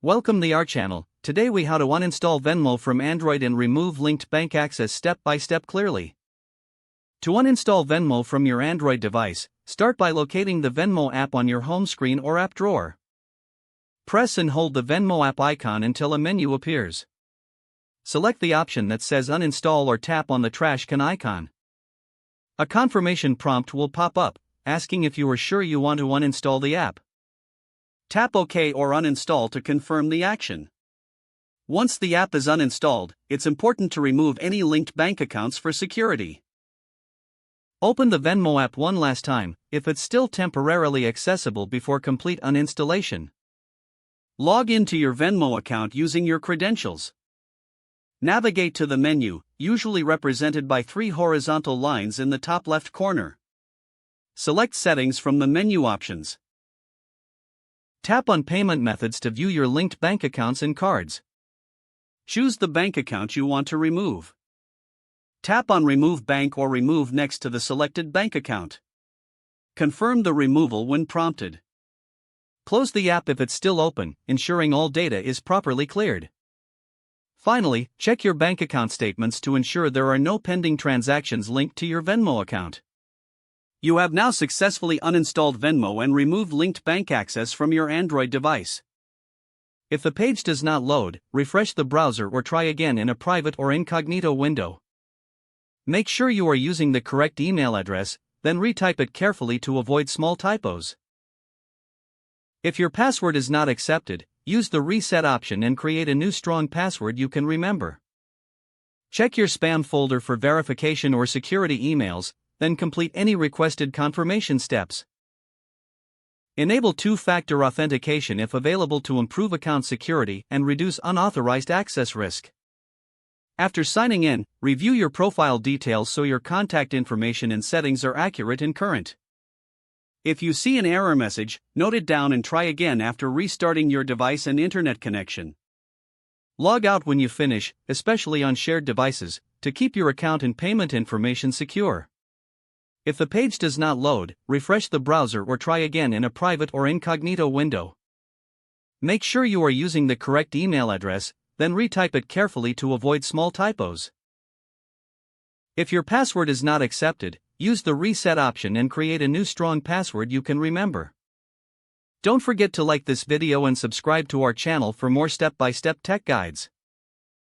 Welcome to our channel. Today we how to uninstall Venmo from Android and remove linked bank access step by step clearly. To uninstall Venmo from your Android device, start by locating the Venmo app on your home screen or app drawer. Press and hold the Venmo app icon until a menu appears. Select the option that says uninstall or tap on the trash can icon. A confirmation prompt will pop up, asking if you are sure you want to uninstall the app. Tap OK or uninstall to confirm the action. Once the app is uninstalled, it's important to remove any linked bank accounts for security. Open the Venmo app one last time, if it's still temporarily accessible before complete uninstallation. Log into your Venmo account using your credentials. Navigate to the menu, usually represented by 3 horizontal lines in the top left corner. Select Settings from the menu options. Tap on Payment Methods to view your linked bank accounts and cards. Choose the bank account you want to remove. Tap on Remove Bank or Remove next to the selected bank account. Confirm the removal when prompted. Close the app if it's still open, ensuring all data is properly cleared. Finally, check your bank account statements to ensure there are no pending transactions linked to your Venmo account. You have now successfully uninstalled Venmo and removed linked bank access from your Android device. If the page does not load, refresh the browser or try again in a private or incognito window. Make sure you are using the correct email address, then retype it carefully to avoid small typos. If your password is not accepted, use the reset option and create a new strong password you can remember. Check your spam folder for verification or security emails, then complete any requested confirmation steps. Enable two-factor authentication if available to improve account security and reduce unauthorized access risk. After signing in, review your profile details so your contact information and settings are accurate and current. If you see an error message, note it down and try again after restarting your device and internet connection. Log out when you finish, especially on shared devices, to keep your account and payment information secure. If the page does not load, refresh the browser or try again in a private or incognito window. Make sure you are using the correct email address, then retype it carefully to avoid small typos. If your password is not accepted, use the reset option and create a new strong password you can remember. Don't forget to like this video and subscribe to our channel for more step-by-step tech guides.